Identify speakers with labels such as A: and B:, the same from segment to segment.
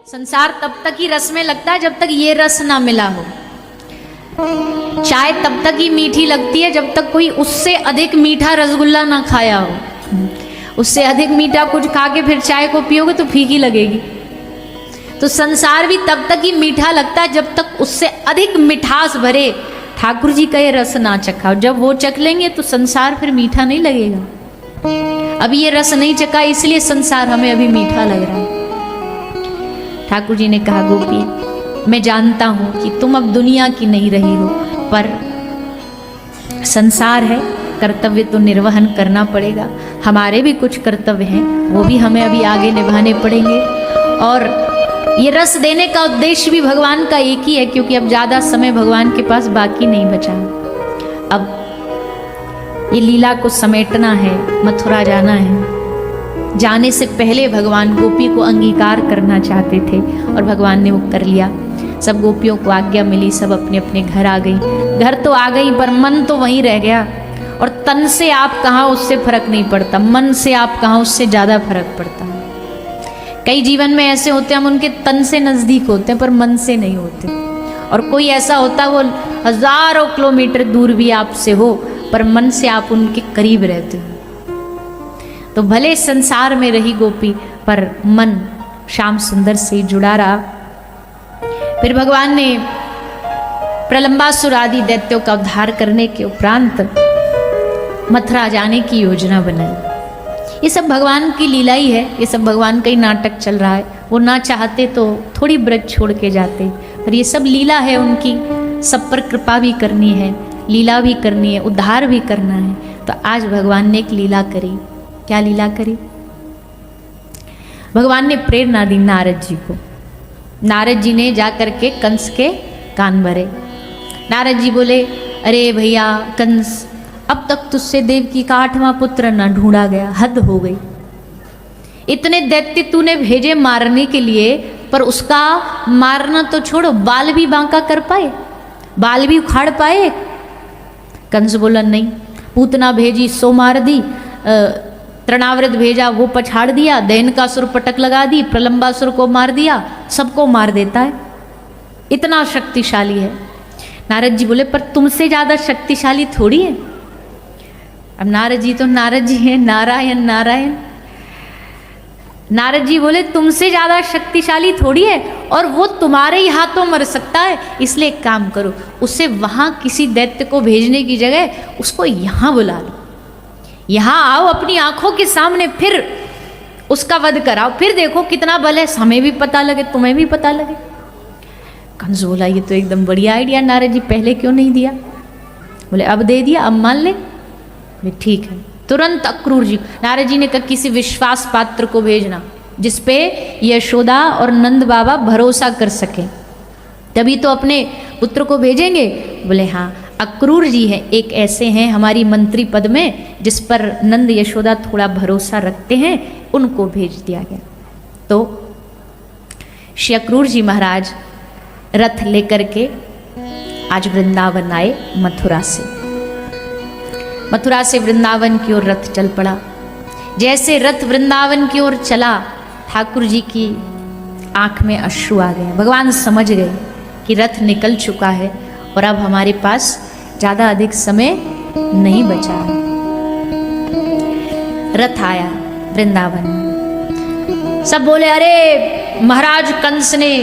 A: संसार तब तक ही रस में लगता है जब तक ये रस ना मिला हो। चाय तब तक ही मीठी लगती है जब तक कोई उससे अधिक मीठा रसगुल्ला ना खाया हो। उससे अधिक मीठा कुछ खा के फिर चाय को पियोगे तो फीकी लगेगी। तो संसार भी तब तक ही मीठा लगता है जब तक उससे अधिक मिठास भरे ठाकुर जी का ये रस ना चखा। जब वो चख लेंगे तो संसार फिर मीठा नहीं लगेगा। अभी ये रस नहीं चखा इसलिए संसार हमें अभी मीठा लग रहा है। ठाकुर जी ने कहा, गोपी मैं जानता हूं कि तुम अब दुनिया की नहीं रही हो, पर संसार है, कर्तव्य तो निर्वहन करना पड़ेगा। हमारे भी कुछ कर्तव्य हैं, वो भी हमें अभी आगे निभाने पड़ेंगे। और ये रस देने का उद्देश्य भी भगवान का एक ही है, क्योंकि अब ज्यादा समय भगवान के पास बाकी नहीं बचा। अब ये लीला को समेटना है, मथुरा जाना है। जाने से पहले भगवान गोपी को अंगीकार करना चाहते थे और भगवान ने वो कर लिया। सब गोपियों को आज्ञा मिली, सब अपने अपने घर आ गई। घर तो आ गई पर मन तो वहीं रह गया। और तन से आप कहाँ उससे फर्क नहीं पड़ता, मन से आप कहाँ उससे ज्यादा फर्क पड़ता है। कई जीवन में ऐसे होते हैं हम उनके तन से नजदीक होते हैं पर मन से नहीं होते। और कोई ऐसा होता है वो हजारों किलोमीटर दूर भी आपसे हो पर मन से आप उनके करीब रहते हो। तो भले संसार में रही गोपी पर मन श्याम सुंदर से जुड़ा रहा। फिर भगवान ने प्रलंबासुर आदि दैत्यों का उद्धार करने के उपरांत मथुरा जाने की योजना बनाई। ये सब भगवान की लीला ही है, ये सब भगवान का ही नाटक चल रहा है। वो ना चाहते तो थोड़ी ब्रज छोड़ के जाते, पर ये सब लीला है उनकी। सब पर कृपा भी करनी है, लीला भी करनी है, उद्धार भी करना है। तो आज भगवान ने एक लीला करी। क्या लीला करी? भगवान ने प्रेरणा दी नारद जी को। नारद जी ने जाकर के कंस के कान भरे। नारद जी बोले, अरे भैया कंस, अब तक तुझसे देवकी का 8वां पुत्र न ढूंढा गया, हद हो गई। इतने दैत्य तूने भेजे मारने के लिए, पर उसका मारना तो छोड़ो, बाल भी बांका कर पाए, बाल भी उखाड़ पाए? कंस बोला नहीं। पूतना भेजी सो मार दी, तृणावृत भेजा वो पछाड़ दिया, दैन का सुर पटक लगा दी, प्रलंबासुर को मार दिया, सबको मार देता है, इतना शक्तिशाली है। नारद जी बोले, पर तुमसे ज्यादा शक्तिशाली थोड़ी है। अब नारद जी तो नारद जी हैं, नारायण नारायण। नारद जी बोले, तुमसे ज्यादा शक्तिशाली थोड़ी है, और वो तुम्हारे ही हाथों मर सकता है। इसलिए एक काम करो, उसे वहां किसी दैत्य को भेजने की जगह उसको यहां बुला लो, यहां आओ अपनी आंखों के सामने, फिर उसका वध कराओ, फिर देखो कितना बल है, हमें भी पता लगे तुम्हें भी पता लगे। कंस बोला, ये तो एकदम बढ़िया आइडिया नारद जी, पहले क्यों नहीं दिया? बोले अब दे दिया, अब मान ले। ठीक है। तुरंत अक्रूर जी, नारद जी ने कहा किसी विश्वास पात्र को भेजना जिसपे यशोदा और नंद बाबा भरोसा कर सके, तभी तो अपने पुत्र को भेजेंगे। बोले हाँ, अक्रूर जी हैं, एक ऐसे हैं हमारी मंत्री पद में जिस पर नंद यशोदा थोड़ा भरोसा रखते हैं, उनको भेज दिया गया। तो श्री अक्रूर जी महाराज रथ लेकर के आज वृंदावन आए। मथुरा से वृंदावन की ओर रथ चल पड़ा। जैसे रथ वृंदावन की ओर चला, ठाकुर जी की आंख में अश्रु आ गए। भगवान समझ गए कि रथ निकल चुका है और अब हमारे पास ज्यादा अधिक समय नहीं बचा है। रथ आया वृंदावन, सब बोले, अरे महाराज कंस ने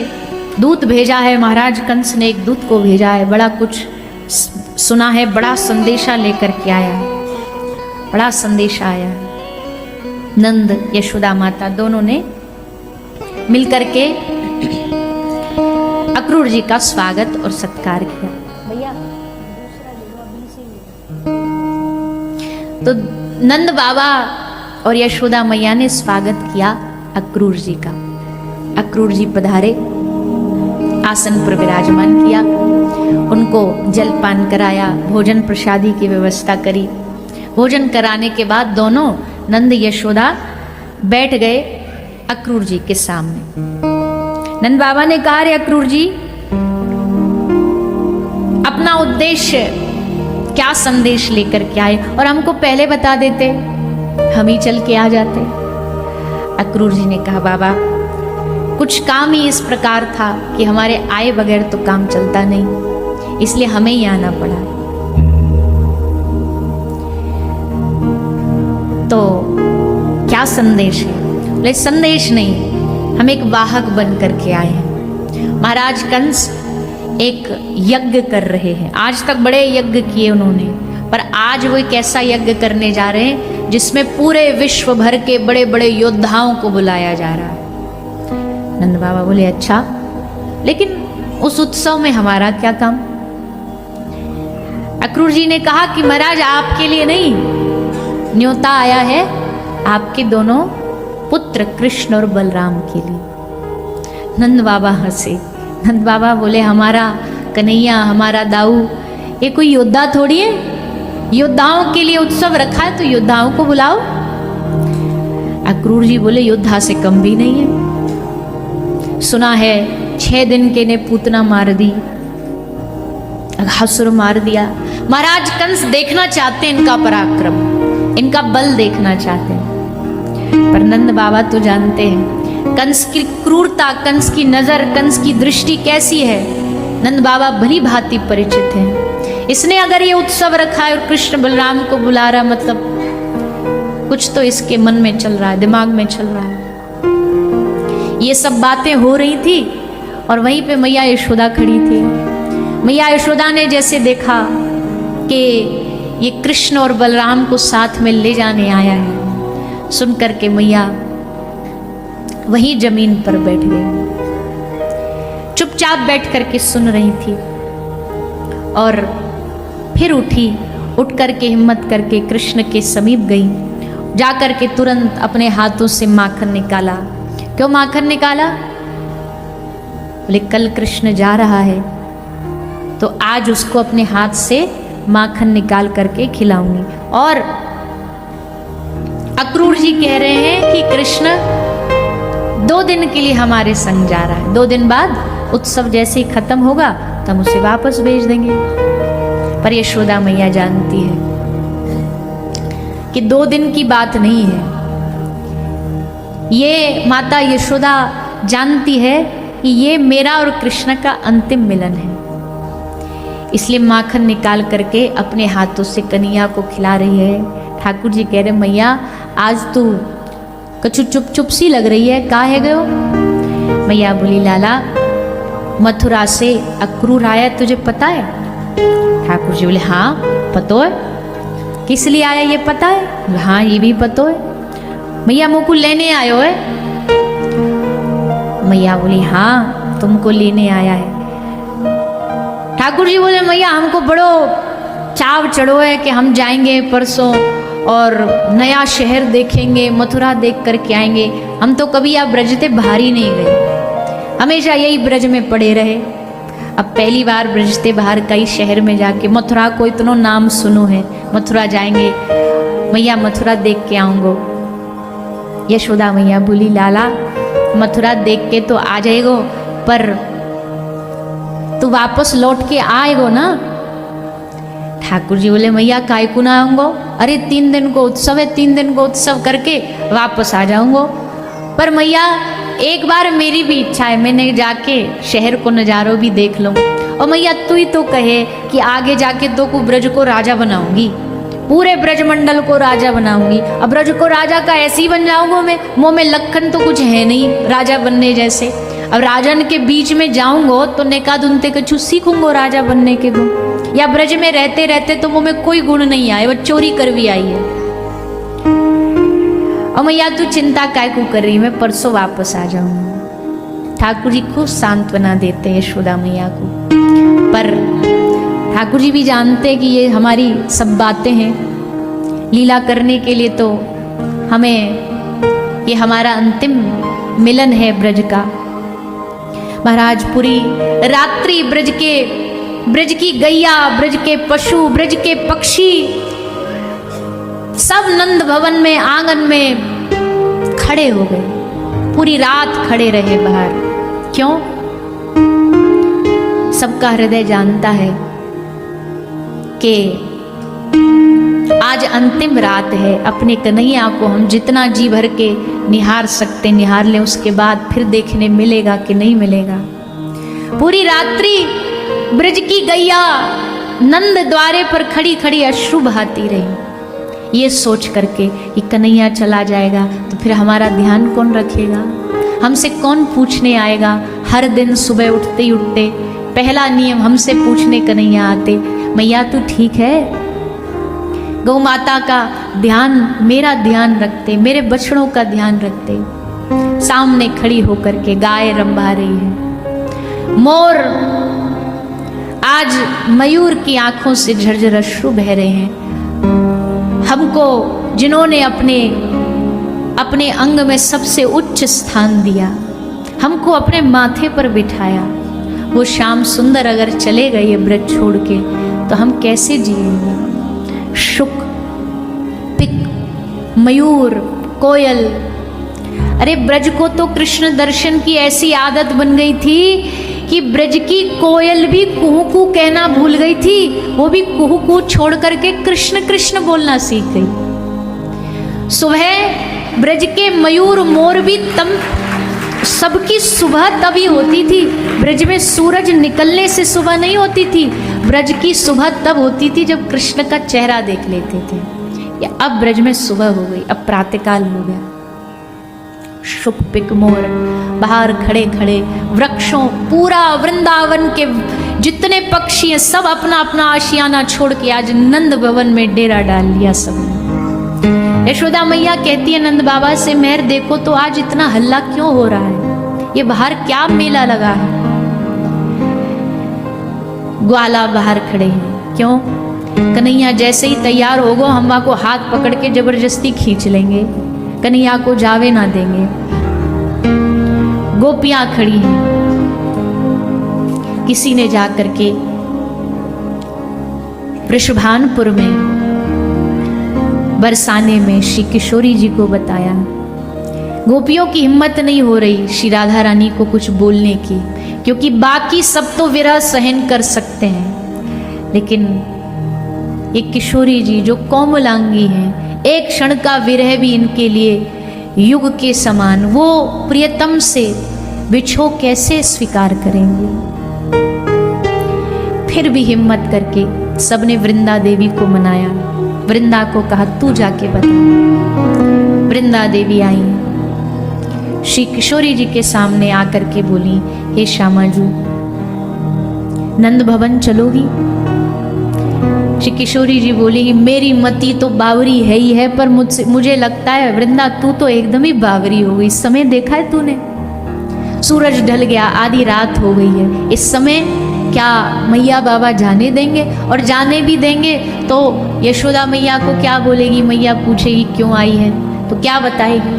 A: दूत भेजा है, महाराज कंस ने एक दूत को भेजा है, बड़ा कुछ सुना है, बड़ा संदेशा लेकर के आया, बड़ा संदेशा आया। नंद यशोदा माता दोनों ने मिलकर के अक्रूर जी का स्वागत और सत्कार किया। भैया तो नंद बाबा और यशोदा मैया ने स्वागत किया अक्रूर जी का। अक्रूर जी पधारे, आसन पर विराजमान किया, उनको जलपान कराया, भोजन प्रसादी की व्यवस्था करी। भोजन कराने के बाद दोनों नंद यशोदा बैठ गए अक्रूर जी के सामने। नंद बाबा ने कहा, रे अक्रूर जी, अपना उद्देश्य क्या संदेश लेकर के आए, और हमको पहले बता देते, हम ही चल के आ जाते। अक्रूर जी ने कहा, बाबा कुछ काम ही इस प्रकार था कि हमारे आए बगैर तो काम चलता नहीं, इसलिए हमें ही आना पड़ा। तो क्या संदेश है? बोले संदेश नहीं, हम एक वाहक बन करके आए हैं। महाराज कंस एक यज्ञ कर रहे हैं। आज तक बड़े यज्ञ किए उन्होंने, पर आज वो एक ऐसा यज्ञ करने जा रहे हैं जिसमें पूरे विश्व भर के बड़े बड़े योद्धाओं को बुलाया जा रहा है। नंद बाबा बोले अच्छा, लेकिन उस उत्सव में हमारा क्या काम? अक्रूर जी ने कहा कि महाराज आपके लिए नहीं, न्योता आया है आपके दोनों पुत्र कृष्ण और बलराम के लिए। नंद बाबा हंसे। नंद बाबा बोले हमारा कन्हैया, हमारा दाऊ ये कोई योद्धा थोड़ी है, योद्धाओं के लिए उत्सव रखा है तो योद्धाओं को बुलाओ। अक्रूर जी बोले योद्धा से कम भी नहीं है। सुना है 6 दिन के ने पूतना मार दी, हसुर मार दिया। महाराज कंस देखना चाहते हैं इनका पराक्रम, इनका बल देखना चाहते हैं। पर नंद बाबा तो जानते हैं कंस की क्रूरता, कंस की नजर, कंस की दृष्टि कैसी है। नंद बाबा भली भांति परिचित हैं। इसने अगर ये उत्सव रखा है और कृष्ण बलराम को बुला रहा, मतलब कुछ तो इसके मन में चल रहा है, दिमाग में चल रहा है। ये सब बातें हो रही थी और वहीं पे मैया यशोदा खड़ी थी। मैया यशोदा ने जैसे देखा कि ये कृष्ण और बलराम को साथ में ले जाने आया है, सुन करके मैया वहीं जमीन पर बैठ गई, चुपचाप बैठ करके सुन रही थी। और फिर उठी, उठ करके हिम्मत करके कृष्ण के समीप गई, जा करके तुरंत अपने हाथों से माखन निकाला। क्यों माखन निकाला? बोले कल कृष्ण जा रहा है तो आज उसको अपने हाथ से माखन निकाल करके खिलाऊंगी। और अक्रूर जी कह रहे हैं कि कृष्ण 2 दिन के लिए हमारे संग जा रहा है, 2 दिन बाद उत्सव जैसे ही खत्म होगा तो हम उसे वापस भेज देंगे। पर यशोदा मैया जानती है कि 2 दिन की बात नहीं है। ये माता यशोदा जानती है कि ये मेरा और कृष्ण का अंतिम मिलन है, इसलिए माखन निकाल करके अपने हाथों से कन्हैया को खिला रही है। ठाकुर जी कह रहे मैया आज तू कछु चुप चुप सी लग रही है, का है गयो? मैया बोली लाला मथुरा से अक्रूर आया, तुझे पता है? ठाकुर जी बोले हाँ पतो है। किस लिए आया ये पता है? हाँ ये भी पतो है। मैया मुझको लेने आयो है? मैया बोली हाँ तुमको लेने आया है। ठाकुर जी बोले मैया हमको बड़ो चाव चढ़ो है कि हम जाएंगे परसों और नया शहर देखेंगे, मथुरा देख करके आएंगे। हम तो कभी आप ब्रज से बाहर ही नहीं गए, हमेशा यही ब्रज में पड़े रहे। अब पहली बार ब्रज से बाहर कई शहर में जाके मथुरा को इतना नाम सुनो है, मथुरा जाएंगे, मैया मथुरा देख के आऊंगो। यशोदा मैया बोली लाला मथुरा देख के तो आ जाएगो, पर तू वापस लौट के आएगो ना? ठाकुर जी बोले मैया काय को ना आऊंगो, अरे 3 दिन को उत्सव है, 3 दिन को उत्सव करके वापस आ जाऊंगो। पर मैया एक बार मेरी भी इच्छा है, मैंने जाके शहर को नज़ारों भी देख लूं। और मैया तू ही तो कहे कि आगे जाके तो को ब्रज को राजा बनाऊंगी, पूरे ब्रजमंडल को राजा बनाऊंगी। अब ब्रज को राजा का ऐसे ही बन जाऊंगा मैं, मुंह में लखन तो कुछ है नहीं राजा बनने जैसे। अब राजन के बीच में जाऊंगो तो नेका दुनते कछु सीखूंगो राजा बनने के गुण, या ब्रज में रहते रहते तो मुंह में कोई गुण नहीं आए, वो चोरी कर भी आई है। और मैया तू चिंता काय को कर रही, मैं परसों वापस आ जाऊंगा। ठाकुर जी खूब सांत्वना देते हैं यशोदा मैया को, पर ठाकुर जी भी जानते कि ये हमारी सब बातें हैं लीला करने के लिए, तो हमें ये हमारा अंतिम मिलन है ब्रज का। महाराज पूरी रात्रि ब्रज की गैया, ब्रज के पशु, ब्रज के पक्षी सब नंद भवन में आंगन में खड़े हो गए, पूरी रात खड़े रहे बाहर। क्यों? सबका हृदय जानता है कि आज अंतिम रात है, अपने कन्हैया को हम जितना जी भर के निहार सकते निहार लें, उसके बाद फिर देखने मिलेगा कि नहीं मिलेगा। पूरी रात्रि ब्रज की गैया नंद द्वारे पर खड़ी खड़ी अश्रु बहाती रही, ये सोच करके कि कन्हैया चला जाएगा तो फिर हमारा ध्यान कौन रखेगा, हमसे कौन पूछने आएगा। हर दिन सुबह उठते ही उठते पहला नियम हमसे पूछने कन्हैया आते, मैया तू ठीक है, गौ माता का ध्यान, मेरा ध्यान रखते, मेरे बछड़ों का ध्यान रखते। सामने खड़ी होकर के गाय रंभा रही है, मोर, आज मयूर की आंखों से झरझर अश्रु बह रहे हैं। हमको जिन्होंने अपने अंग में सबसे उच्च स्थान दिया, हमको अपने माथे पर बिठाया, वो श्याम सुंदर अगर चले गए ब्रज छोड़ के तो हम कैसे जिएंगे। शुक, पिक, मयूर, कोयल, अरे ब्रज को तो कृष्ण दर्शन की ऐसी आदत बन गई थी कि ब्रज की कोयल भी कुहू कू कहना भूल गई थी, वो भी कुहू कू छोड़ करके कृष्ण कृष्ण बोलना सीख गई। सुबह ब्रज के मयूर मोर भी तम सबकी सुबह तभी होती थी, ब्रज में सूरज निकलने से सुबह नहीं होती थी, ब्रज की सुबह तब होती थी जब कृष्ण का चेहरा देख लेते थे। या अब ब्रज में सुबह हो गई, अब प्रातःकाल हो गया। शुक पिक मोर बाहर खड़े खड़े, वृक्षों, पूरा वृंदावन के जितने पक्षी हैं सब अपना अपना आशियाना छोड़ के आज नंद भवन में डेरा डाल लिया सबने। यशोदा मैया कहती है नंद बाबा से, मेहर देखो तो आज इतना हल्ला क्यों हो रहा है, ये बाहर क्या मेला लगा है। ग्वाला बाहर खड़े हैं, क्यों, कन्हैया जैसे ही तैयार होगो हम को हाथ पकड़ के जबरदस्ती खींच लेंगे, कन्हैया को जावे ना देंगे। गोपियां खड़ी हैं, किसी ने जा करके वृषभानपुर में बरसाने में श्री किशोरी जी को बताया। गोपियों की हिम्मत नहीं हो रही श्री राधा रानी को कुछ बोलने की, क्योंकि बाकी सब तो विरह सहन कर सकते हैं, लेकिन एक किशोरी जी जो कोमलांगी हैं, एक क्षण का विरह भी इनके लिए युग के समान, वो प्रियतम से बिछो कैसे स्वीकार करेंगे। फिर भी हिम्मत करके सबने वृंदा देवी को मनाया, वृंदा को कहा तू जाके बता। वृंदा देवी आई, श्री किशोरी जी के सामने आकर के बोली, हे श्यामाजू नंद भवन चलोगी। श्री किशोरी जी बोली, मेरी मति तो बावरी है ही है, पर मुझे लगता है वृंदा तू तो एकदम ही बावरी हो गई। इस समय देखा है तूने, सूरज ढल गया, आधी रात हो गई है, इस समय क्या मैया बाबा जाने देंगे, और जाने भी देंगे तो यशोदा मैया को क्या बोलेगी, मैया पूछेगी क्यों आई है तो क्या बताएगी।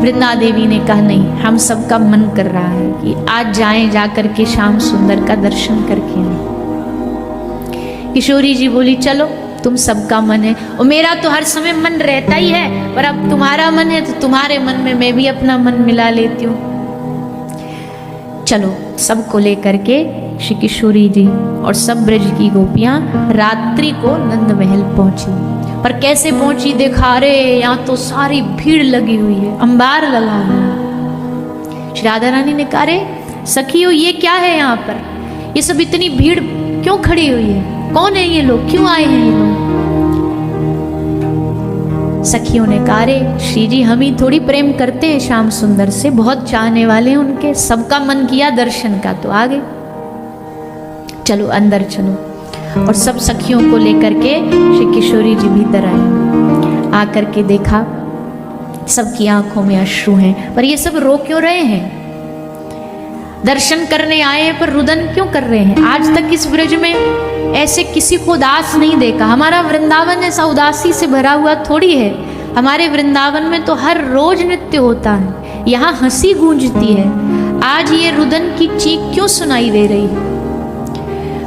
A: वृंदा देवी ने कहा नहीं, हम सबका मन कर रहा है कि आज जाएं, जाकर के श्याम सुंदर का दर्शन करके आए। किशोरी जी बोली चलो, तुम सबका मन है और मेरा तो हर समय मन रहता ही है, पर अब तुम्हारा मन है तो तुम्हारे मन में मैं भी अपना मन मिला लेती हूँ। चलो, सबको लेकर के श्री किशोरी जी और सब ब्रज की गोपियां रात्रि को नंद महल पहुंची। पर कैसे पहुंची, देखा रे यहाँ तो सारी भीड़ लगी हुई है, अंबार लगा हुआ है। श्री राधा रानी ने कहा, रे सखियों ये क्या है यहाँ पर, ये सब इतनी भीड़ क्यों खड़ी हुई है, कौन है ये लोग, क्यों आए हैं ये लोग। सखियों ने कहा, रे श्री जी हम ही थोड़ी प्रेम करते हैं श्याम सुंदर से, बहुत चाहने वाले हैं उनके, सबका मन किया दर्शन का तो आ गए, चलो अंदर चलो। और सब सखियों को लेकर के श्री किशोरी जी भीतर आए। आकर के देखा सबकी आंखों में अश्रु हैं, पर ये सब रो क्यों रहे हैं, दर्शन करने आए हैं पर रुदन क्यों कर रहे हैं। आज तक इस ब्रज में ऐसे किसी को उदास नहीं देखा, हमारा वृंदावन ऐसा उदासी से भरा हुआ थोड़ी है, हमारे वृंदावन में तो हर रोज नृत्य होता है, यहाँ हंसी गूंजती है, आज ये रुदन की चीख क्यों सुनाई दे रही है।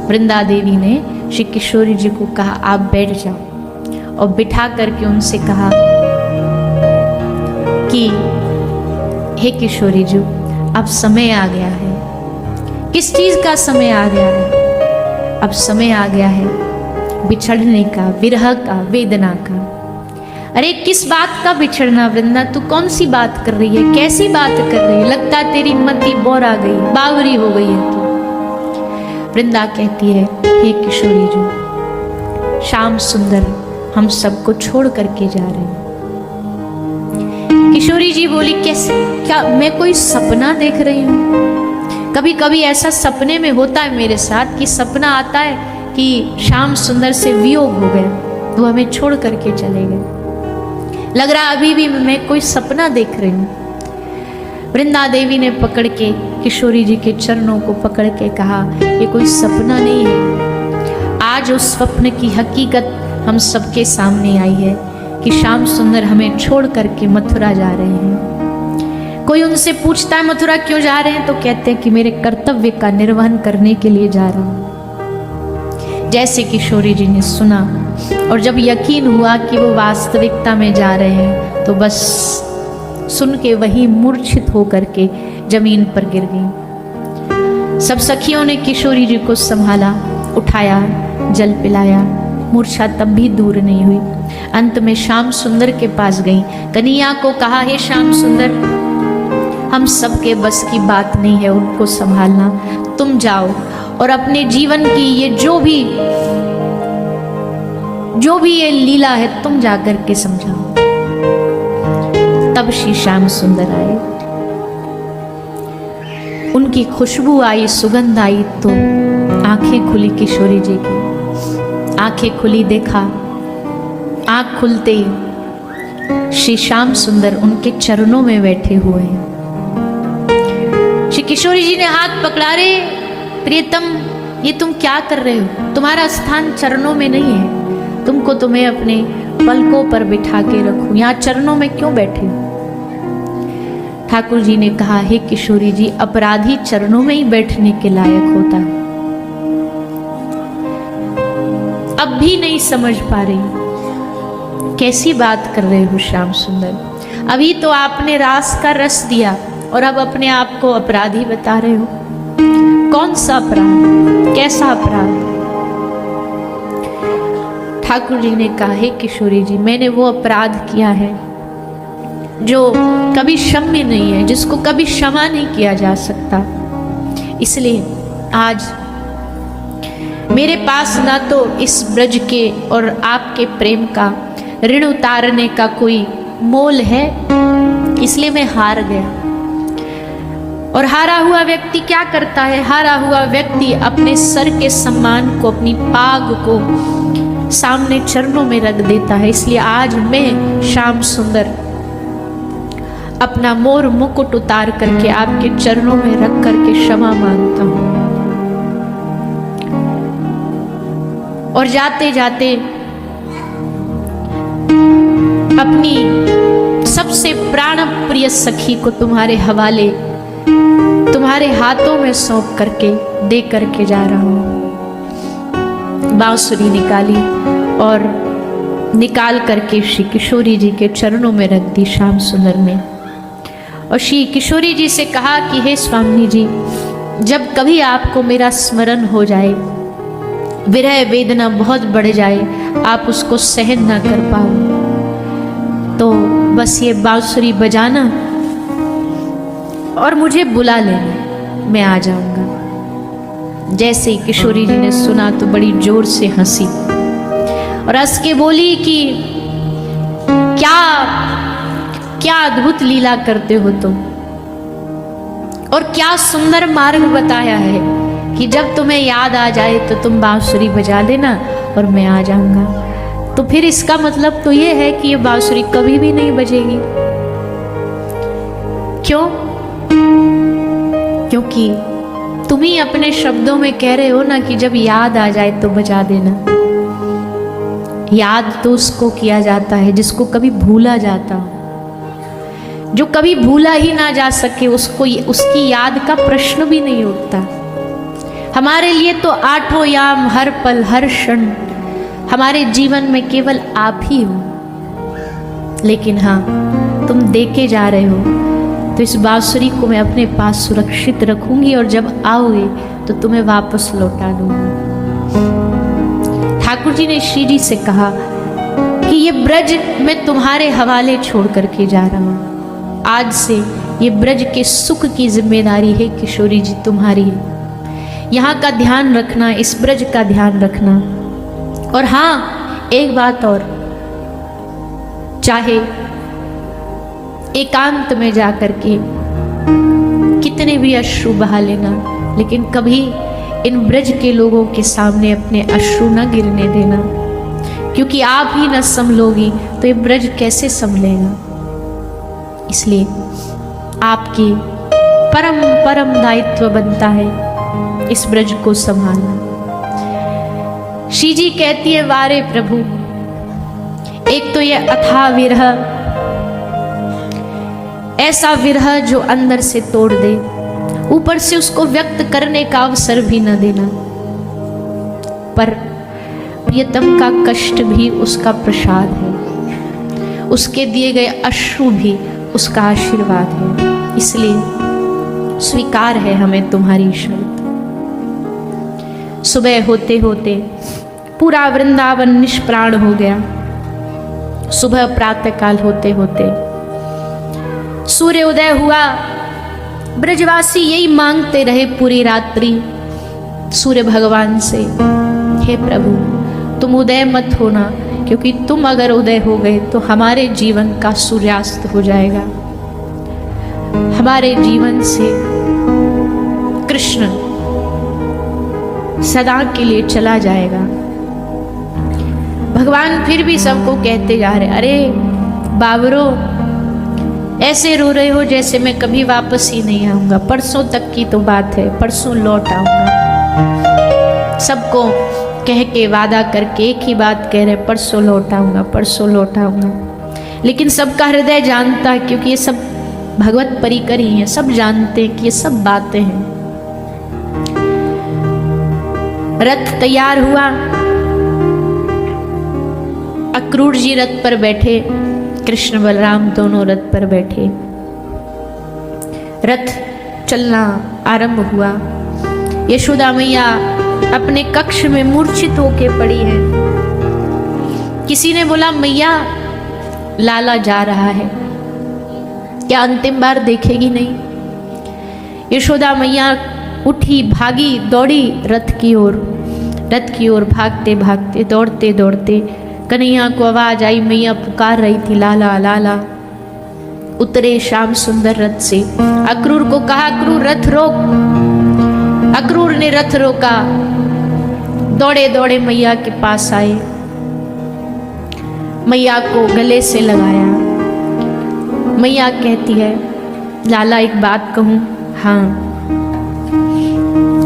A: वृंदा देवी ने श्री किशोरी जी को कहा आप बैठ जाओ, और बिठा करके उनसे कहा कि हे किशोरी जी अब समय आ गया है। किस चीज का समय आ गया है, अब समय आ गया है बिछड़ने का, विरह का, वेदना का। अरे किस बात का बिछड़ना वृंदा, तू कौन सी बात कर रही है, कैसी बात कर रही है, लगता तेरी मति बोर आ गई, बावरी हो गई है तू। वृंदा कहती है, हे किशोरी जी, श्याम सुंदर हम सबको छोड़ करके जा रहे हैं। किशोरी जी बोली, कैसे, क्या मैं कोई सपना देख रही हूँ? कभी कभी ऐसा सपने में होता है मेरे साथ कि सपना आता है कि श्याम सुंदर से वियोग हो गया, वो हमें छोड़ करके चले गए। लग रहा अभी भी मैं कोई सपना देख रही हूँ। वृंदा देवी ने पकड़ के किशोरी जी के चरणों को पकड़ के कहा, ये कोई सपना नहीं है, आज उस स्वप्न की हकीकत हम सबके सामने आई है कि श्याम सुंदर हमें छोड़ करके मथुरा जा रहे हैं। कोई उनसे पूछता है मथुरा क्यों जा रहे हैं, तो कहते हैं कि मेरे कर्तव्य का निर्वहन करने के लिए जा रहा हूँ। जैसे किशोरी जी ने सुना और जब यकीन हुआ कि वो वास्तविकता में जा रहे हैं, तो बस सुन के वही मूर्छित होकर के जमीन पर गिर गई। सब सखियों ने किशोरी जी को संभाला, उठाया, जल पिलाया, मूर्छा तब भी दूर नहीं हुई। अंत में श्याम सुंदर के पास गई, कन्हैया को कहा, हे श्याम सुंदर, हम सबके बस की बात नहीं है उनको संभालना, तुम जाओ और अपने जीवन की ये जो भी ये लीला है तुम जाकर के समझाओ। तब श्री श्याम सुंदर आए, उनकी खुशबू आई, सुगंध आई, तो आंखें खुली किशोरी जी की। आंखें खुली, देखा, आंख खुलते ही श्री श्याम सुंदर उनके चरणों में बैठे हुए हैं। श्री किशोरी जी ने हाथ पकड़ा, रे प्रियतम, ये तुम क्या कर रहे हो? तुम्हारा स्थान चरणों में नहीं है, तुमको तो मैं अपने पलकों पर बिठा के रखूं, यहाँ चरणों में क्यों बैठे हो? ठाकुर जी ने कहा, हे किशोरी जी, अपराधी चरणों में ही बैठने के लायक होता है। अब भी नहीं समझ पा रही, कैसी बात कर रहे हो श्याम सुंदर? अभी तो आपने रास का रस दिया और अब अपने आप को अपराधी बता रहे हो। कौन सा अपराध, कैसा अपराध? ठाकुर जी ने कहा, हे किशोरी जी, मैंने वो अपराध किया है जो कभी क्षम्य नहीं है, जिसको कभी क्षमा नहीं किया जा सकता। इसलिए आज मेरे पास ना तो इस ब्रज के और आपके प्रेम का ऋण उतारने का कोई मोल है, इसलिए मैं हार गया। और हारा हुआ व्यक्ति क्या करता है? हारा हुआ व्यक्ति अपने सर के सम्मान को, अपनी पाग को सामने चरणों में रख देता है। इसलिए आज मैं श्याम सुंदर अपना मोर मुकुट उतार करके आपके चरणों में रख करके क्षमा मांगता हूं। और जाते जाते अपनी सबसे प्राण प्रिय सखी को तुम्हारे हवाले, तुम्हारे हाथों में सौंप करके दे करके जा रहा हूं। बांसुरी निकाली और निकाल करके श्री किशोरी जी के चरणों में रख दी श्याम सुंदर ने। और श्री किशोरी जी से कहा कि हे स्वामी जी, जब कभी आपको मेरा स्मरण हो जाए, विरह वेदना बहुत बढ़ जाए, आप उसको सहन ना कर पाओ, तो बस ये बांसुरी बजाना और मुझे बुला लेना, मैं आ जाऊंगा। जैसे ही किशोरी जी ने सुना तो बड़ी जोर से हंसी और हंस के बोली कि क्या अद्भुत लीला करते हो तुम, और क्या सुंदर मार्ग बताया है कि जब तुम्हें याद आ जाए तो तुम बांसुरी बजा देना और मैं आ जाऊंगा। तो फिर इसका मतलब तो ये है कि ये बांसुरी कभी भी नहीं बजेगी। क्यों? क्योंकि तुम ही अपने शब्दों में कह रहे हो ना कि जब याद आ जाए तो बजा देना। याद तो उसको किया जाता है जिसको कभी भूला जाता हो। जो कभी भूला ही ना जा सके उसको उसकी याद का प्रश्न भी नहीं उठता। हमारे लिए तो आठों याम, हर पल, हर क्षण हमारे जीवन में केवल आप ही हो। लेकिन हाँ, तुम देके जा रहे हो तो इस बांसुरी को मैं अपने पास सुरक्षित रखूंगी और जब आओगे तो तुम्हें वापस लौटा दूंगी। ठाकुर जी ने श्री जी से कहा कि ये ब्रज मैं तुम्हारे हवाले छोड़ करके जा रहा हूँ। आज से ये ब्रज के सुख की जिम्मेदारी है किशोरी जी तुम्हारी है। यहाँ का ध्यान रखना, इस ब्रज का ध्यान रखना। और हाँ, एक बात और, चाहे एकांत में जा करके कितने भी अश्रु बहा लेना, लेकिन कभी इन ब्रज के लोगों के सामने अपने अश्रु न गिरने देना, क्योंकि आप ही न संभलोगी तो ये ब्रज कैसे संभलेगा। इसलिए आपकी परम परम दायित्व बनता है इस ब्रज को संभालना। श्री जी कहती है, वारे प्रभु, एक तो ये अथाह विरह, ऐसा विरह जो अंदर से तोड़ दे, ऊपर से उसको व्यक्त करने का अवसर भी न देना। पर प्रियतम का कष्ट भी उसका प्रसाद है, उसके दिए गए अश्रु भी उसका आशीर्वाद है। इसलिए स्वीकार है हमें तुम्हारी शर्त। सुबह होते होते पूरा वृंदावन निष्प्राण हो गया। सुबह प्रातःकाल होते होते सूर्य उदय हुआ। ब्रजवासी यही मांगते रहे पूरी रात्रि सूर्य भगवान से, हे प्रभु तुम उदय मत होना, क्योंकि तुम अगर उदय हो गए तो हमारे जीवन का सूर्यास्त हो जाएगा, हमारे जीवन से कृष्ण सदा के लिए चला जाएगा। भगवान फिर भी सबको कहते जा रहे, अरे बाबरो, ऐसे रो रहे हो जैसे मैं कभी वापस ही नहीं आऊंगा। परसों तक की तो बात है, परसों लौट आऊंगा। सबको कह के वादा करके एक ही बात कह रहे, परसों लौट आऊंगा, परसों लौट आऊंगा। लेकिन सबका हृदय जानता है, क्योंकि ये सब भगवत परिकर ही है, सब जानते हैं कि ये सब बातें हैं। रथ तैयार हुआ, अक्रूर जी रथ पर बैठे, कृष्ण बलराम दोनों रथ पर बैठे। रथ चलना आरंभ हुआ। यशोदा मैया अपने कक्ष में मूर्छित होके पड़ी है। किसी ने बोला, मैया लाला जा रहा है, क्या अंतिम बार देखेगी नहीं? यशोदा मैया उठी, भागी, दौड़ी रथ की ओर भागते भागते, दौड़ते दौड़ते कन्हैया को आवाज आई, मैया पुकार रही थी, लाला लाला। उतरे श्याम सुंदर रथ से। अक्रूर को कहा, अक्रूर रथ रोक। अक्रूर ने रथ रोका, दौड़े दौड़े मैया के पास आए, मैया को गले से लगाया। मैया कहती है, लाला एक बात कहूं? हाँ।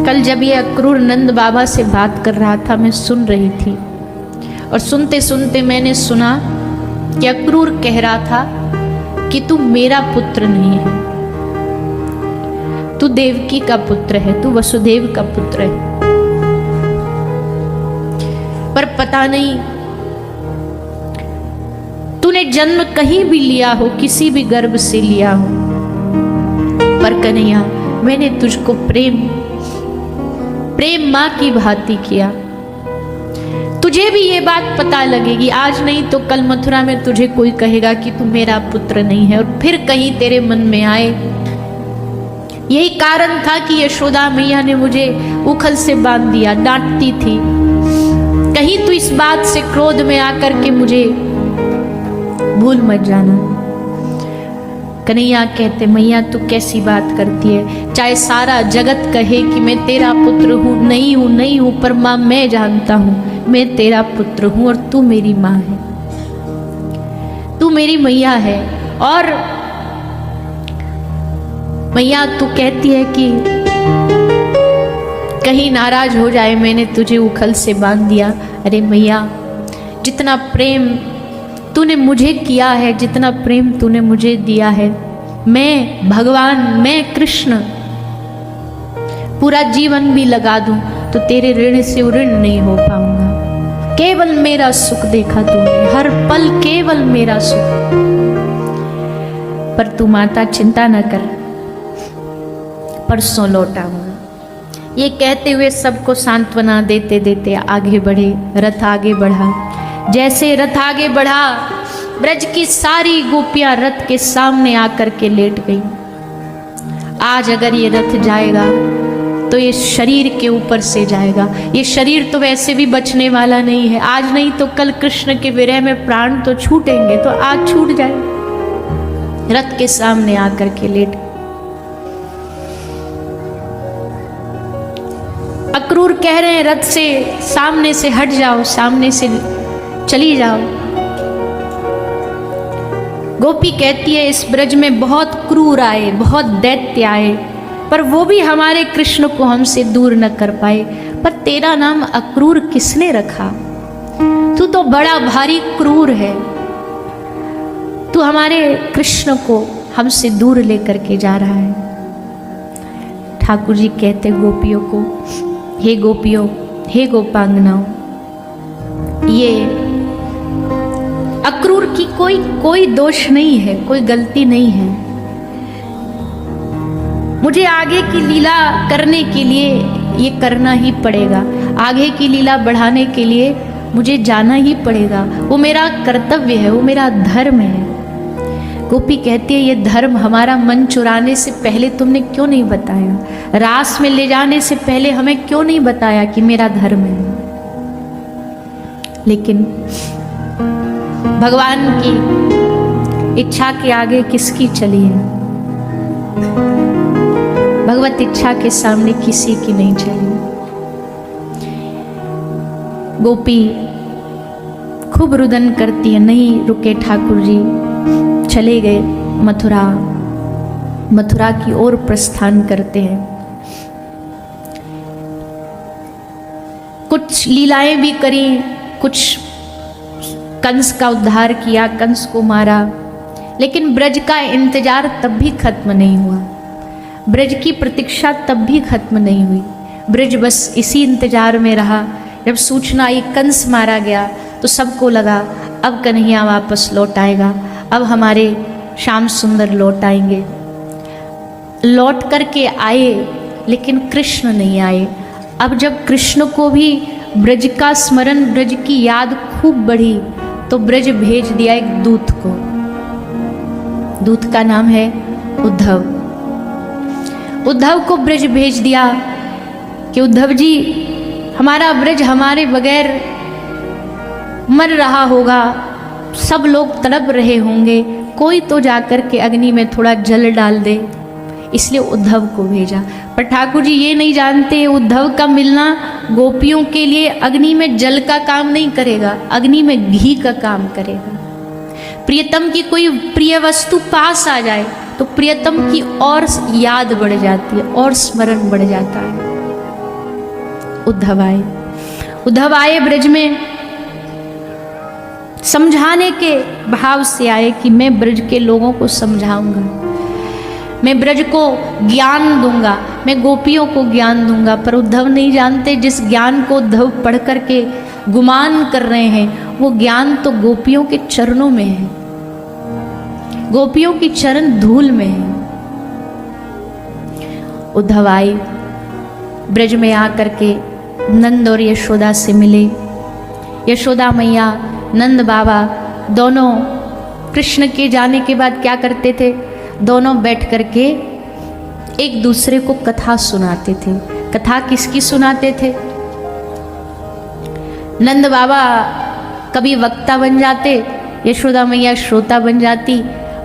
A: कल जब ये अक्रूर नंद बाबा से बात कर रहा था, मैं सुन रही थी, और सुनते सुनते मैंने सुना कि अक्रूर कह रहा था कि तू मेरा पुत्र नहीं है, तू देवकी का पुत्र है, तू वसुदेव का पुत्र है। पर पता नहीं तूने जन्म कहीं भी लिया हो, किसी भी गर्भ से लिया हो, पर कन्हैया मैंने तुझको प्रेम मां की भांति किया। तुझे भी ये बात पता लगेगी, आज नहीं तो कल मथुरा में तुझे कोई कहेगा कि तू मेरा पुत्र नहीं है, और फिर कहीं तेरे मन में आए। यही कारण था कि यशोदा मैया ने मुझे उखल से बांध दिया, डांटती थी, कहीं तू इस बात से क्रोध में आकर के मुझे भूल मत जाना। कन्हैया कहते, मैया तू कैसी बात करती है? चाहे सारा जगत कहे कि मैं तेरा पुत्र हूँ, नहीं हूँ, नहीं हूँ, पर माँ मैं जानता हूँ मैं तेरा पुत्र हूँ, और तू मेरी माँ है, तू मेरी मैया है। और मैया तू कहती है कि कहीं नाराज हो जाए, मैंने तुझे उखल से बांध दिया। अरे मैया, जितना प्रेम तूने मुझे किया है, जितना प्रेम तूने मुझे दिया है, मैं भगवान, मैं कृष्ण पूरा जीवन भी लगा दूं तो तेरे ऋण से ऋण नहीं हो पाऊंगा। केवल मेरा सुख देखा तूने, हर पल केवल मेरा सुख। पर तू माता चिंता न कर, परसों लौट आऊंगा। ये कहते हुए सबको सांत्वना देते देते आगे बढ़े। रथ आगे बढ़ा। जैसे रथ आगे बढ़ा, ब्रज की सारी गोपियां रथ के सामने आकर के लेट गई। आज अगर ये रथ जाएगा तो ये शरीर के ऊपर से जाएगा। ये शरीर तो वैसे भी बचने वाला नहीं है। आज नहीं तो कल कृष्ण के विरह में प्राण तो छूटेंगे, तो आज छूट जाए। रथ के सामने आकर के लेट। अक्रूर कह रहे हैं रथ से, सामने से हट जाओ, सामने से चली जाओ। गोपी कहती है इस ब्रज में बहुत क्रूर आए, बहुत दैत्य आए, पर वो भी हमारे कृष्ण को हमसे दूर न कर पाए। पर तेरा नाम अक्रूर किसने रखा? तू तो बड़ा भारी क्रूर है। तू हमारे कृष्ण को हमसे दूर लेकर के जा रहा है। ठाकुर जी कहते गोपियों को, हे गोपियों, हे गोपांगनाओं, ये अक्रूर की कोई दोष नहीं है, कोई गलती नहीं है। मुझे आगे की लीला करने के लिए ये करना ही पड़ेगा। आगे की लीला बढ़ाने के लिए मुझे जाना ही पड़ेगा। वो मेरा कर्तव्य है, वो मेरा धर्म है। गोपी कहती है ये धर्म हमारा मन चुराने से पहले तुमने क्यों नहीं बताया? रास में ले जाने से पहले हमें क्यों नहीं बताया कि मेरा धर्म है? लेकिन भगवान की इच्छा के आगे किसकी चली है? भगवत इच्छा के सामने किसी की नहीं चली। गोपी खूब रुदन करती है, नहीं रुके ठाकुर जी। चले गए मथुरा की ओर प्रस्थान करते हैं। कुछ लीलाएं भी करी, कुछ कंस का उद्धार किया, कंस को मारा, लेकिन ब्रज का इंतजार तब भी खत्म नहीं हुआ। ब्रज की प्रतीक्षा तब भी खत्म नहीं हुई। ब्रज बस इसी इंतजार में रहा। जब सूचना आई कंस मारा गया तो सबको लगा अब कन्हैया वापस लौट आएगा, अब हमारे श्याम सुंदर लौट आएंगे। लौट करके आए, लेकिन कृष्ण नहीं आए। अब जब कृष्ण को भी ब्रज का स्मरण, ब्रज की याद खूब बढ़ी, तो ब्रज भेज दिया एक दूत को। दूत का नाम है उद्धव। उद्धव को ब्रज भेज दिया कि उद्धव जी, हमारा ब्रज हमारे बगैर मर रहा होगा, सब लोग तड़प रहे होंगे, कोई तो जाकर के अग्नि में थोड़ा जल डाल दे। इसलिए उद्धव को भेजा। पर ठाकुर जी ये नहीं जानते उद्धव का मिलना गोपियों के लिए अग्नि में जल का काम नहीं करेगा, अग्नि में घी का काम करेगा। प्रियतम की कोई प्रिय वस्तु पास आ जाए तो प्रियतम की और याद बढ़ जाती है, और स्मरण बढ़ जाता है। उद्धव आए ब्रज में, समझाने के भाव से आए कि मैं ब्रज के लोगों को समझाऊंगा, मैं ब्रज को ज्ञान दूंगा, मैं गोपियों को ज्ञान दूंगा। पर उद्धव नहीं जानते जिस ज्ञान को उद्धव पढ़ करके गुमान कर रहे हैं, वो ज्ञान तो गोपियों के चरणों में है, गोपियों की चरण धूल में है। उद्धव आए, ब्रज में आकर के नंद और यशोदा से मिले। यशोदा मैया, नंद बाबा दोनों कृष्ण के जाने के बाद क्या करते थे? दोनों बैठ करके एक दूसरे को कथा सुनाते थे। कथा किसकी सुनाते थे? नंद बाबा कभी वक्ता बन जाते, यशोदा मैया श्रोता बन जाती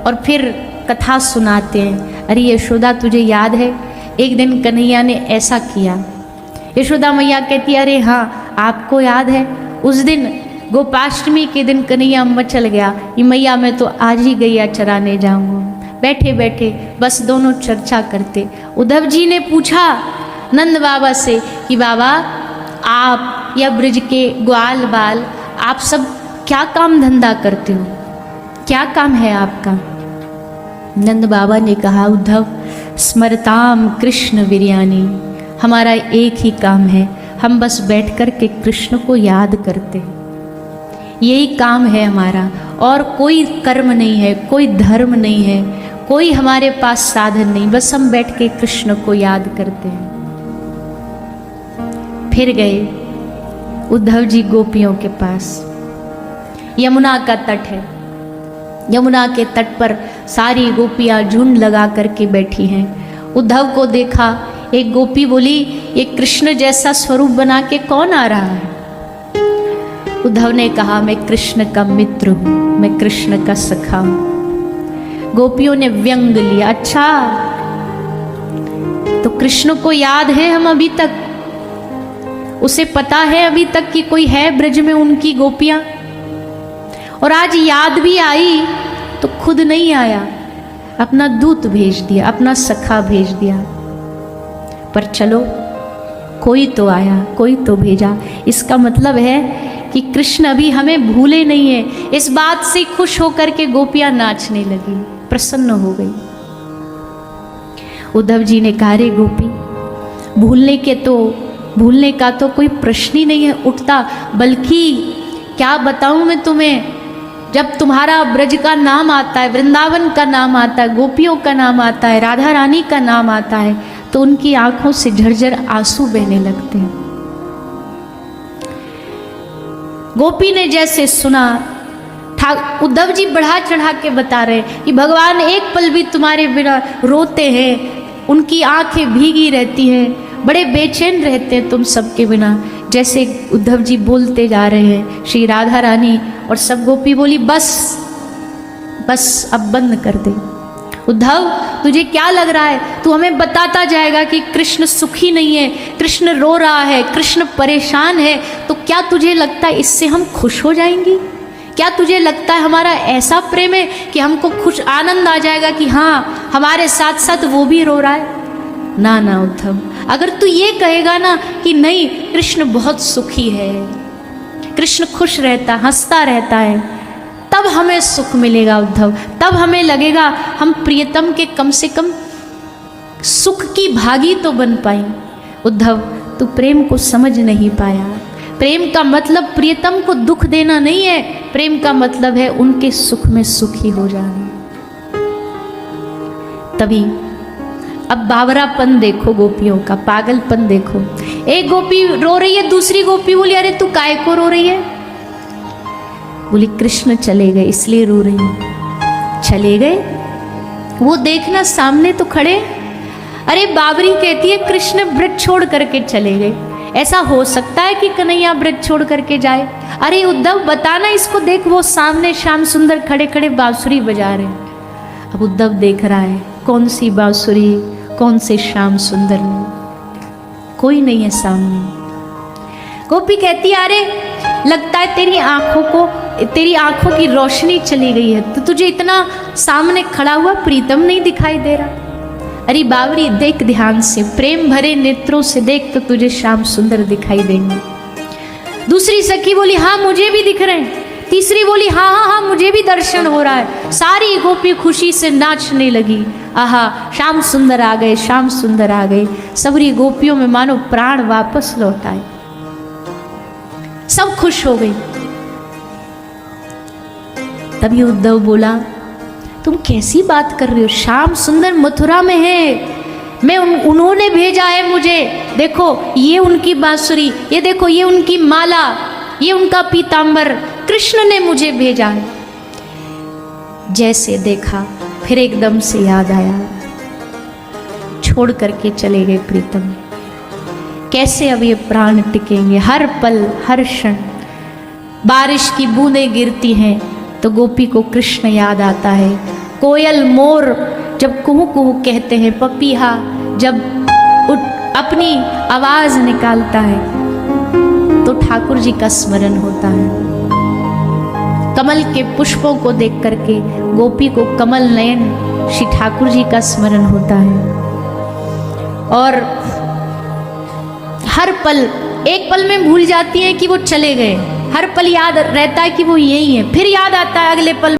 A: और फिर कथा सुनाते हैं। अरे यशोदा तुझे याद है एक दिन कन्हैया ने ऐसा किया? यशोदा मैया कहती अरे हाँ आपको याद है, उस दिन गोपाष्टमी के दिन कन्हैया मचल गया, ये मैया मैं तो आज ही गैया चराने जाऊंगा। बैठे बैठे बस दोनों चर्चा करते। उद्धव जी ने पूछा नंद बाबा से कि बाबा आप या ब्रज के ग्वाल बाल आप सब क्या काम धंधा करते हो, क्या काम है आपका? नंद बाबा ने कहा उद्धव स्मरताम कृष्ण वीर्यानि, हमारा एक ही काम है, हम बस बैठ कर के कृष्ण को याद करते हैं, यही काम है हमारा, और कोई कर्म नहीं है, कोई धर्म नहीं है, कोई हमारे पास साधन नहीं, बस हम बैठ के कृष्ण को याद करते हैं। फिर गए उद्धव जी गोपियों के पास। यमुना का तट है, यमुना के तट पर सारी गोपियां झुंड लगा करके बैठी हैं। उद्धव को देखा, एक गोपी बोली, ये कृष्ण जैसा स्वरूप बना के कौन आ रहा है? उद्धव ने कहा, मैं कृष्ण का मित्र हूं, मैं कृष्ण का सखा हूं। गोपियों ने व्यंग लिया, अच्छा तो कृष्ण को याद है हम अभी तक, उसे पता है अभी तक कि कोई है ब्रज में उनकी गोपियां, और आज याद भी आई तो खुद नहीं आया, अपना दूत भेज दिया, अपना सखा भेज दिया। पर चलो कोई तो आया, कोई तो भेजा। इसका मतलब है कि कृष्ण अभी हमें भूले नहीं है। इस बात से खुश होकर के गोपियां नाचने लगी, प्रसन्न हो गई। उद्धव जी ने कहा, रे गोपी, भूलने का तो कोई प्रश्न ही नहीं है उठता, बल्कि क्या बताऊं मैं तुम्हें, जब तुम्हारा ब्रज का नाम आता है, वृंदावन का नाम आता है, गोपियों का नाम आता है, राधा रानी का नाम आता है, तो उनकी आंखों से झरझर आंसू बहने लगते हैं। गोपी ने जैसे सुना, उद्धव जी बढ़ा चढ़ा के बता रहे कि भगवान एक पल भी तुम्हारे बिना रोते हैं, उनकी आंखें भीगी रहती हैं, बड़े बेचैन रहते हैं तुम सबके बिना। जैसे उद्धव जी बोलते जा रहे हैं, श्री राधा रानी और सब गोपी बोली, बस बस अब बंद कर दे। उद्धव, तुझे क्या लग रहा है, तू हमें बताता जाएगा कि कृष्ण सुखी नहीं है, कृष्ण रो रहा है, कृष्ण परेशान है, तो क्या तुझे लगता है इससे हम खुश हो जाएंगी? क्या तुझे लगता है हमारा ऐसा प्रेम है कि हमको खुश आनंद आ जाएगा कि हाँ हमारे साथ साथ वो भी रो रहा है? ना ना उद्धव, अगर तू ये कहेगा ना कि नहीं कृष्ण बहुत सुखी है, कृष्ण खुश रहता, हंसता रहता है, तब हमें सुख मिलेगा उद्धव, तब हमें लगेगा हम प्रियतम के कम से कम सुख की भागी तो बन पाए। उद्धव, तू प्रेम को समझ नहीं पाया। प्रेम का मतलब प्रियतम को दुख देना नहीं है, प्रेम का मतलब है उनके सुख में सुखी हो जाना। तभी अब बावरापन देखो गोपियों का, पागलपन देखो। एक गोपी रो रही है, दूसरी गोपी बोली, अरे तू काय को रो रही है? बोली, कृष्ण चले गए इसलिए रो रही हूं। चले गए? वो देखना सामने तो खड़े। अरे बावरी कहती है कृष्ण ब्रज छोड़ करके चले गए। ऐसा हो सकता है कि कन्हैया ब्रज छोड़ करके जाए? अरे उद्धव बताना इसको, देख वो सामने श्याम सुंदर खड़े खड़े बांसुरी बजा रहे हैं। अब उद्धव देख रहा है कौन सी बांसुरी, कौन से श्याम सुंदर में, कोई नहीं है सामने। गोपी कहती है, अरे लगता है तेरी आंखों की रोशनी चली गई है, तो तुझे इतना सामने खड़ा हुआ प्रीतम नहीं दिखाई दे रहा? अरे बावरी देख ध्यान से, प्रेम भरे नेत्रों से देख तो तुझे श्याम सुंदर दिखाई देंगे। दूसरी सखी बोली, हाँ मुझे भी दिख रहे हैं। तीसरी बोली, हाँ हाँ हाँ मुझे भी दर्शन हो रहा है। सारी गोपी खुशी से नाचने लगी, आहा श्याम सुंदर आ गए, श्याम सुंदर आ गए। सबरी गोपियों में मानो प्राण वापस लौट आए, सब खुश हो गई। तभी उद्धव बोला, तुम कैसी बात कर रही हो? श्याम सुंदर मथुरा में है, उन्होंने भेजा है मुझे। देखो ये उनकी बांसुरी, ये देखो ये उनकी माला, ये उनका पीतांबर, कृष्ण ने मुझे भेजा है। जैसे देखा फिर एकदम से याद आया, छोड़ करके चले गए प्रीतम। कैसे अब ये प्राण टिकेंगे? हर पल हर क्षण बारिश की बूंदें गिरती हैं तो गोपी को कृष्ण याद आता है। कोयल मोर जब कुहू कुहू कहते हैं, पपीहा जब अपनी आवाज निकालता है तो ठाकुर जी का स्मरण होता है। कमल के पुष्पों को देख करके गोपी को कमल नयन श्री ठाकुर जी का स्मरण होता है। और हर पल, एक पल में भूल जाती है कि वो चले गए, हर पल याद रहता है कि वो यही है, फिर याद आता है अगले पल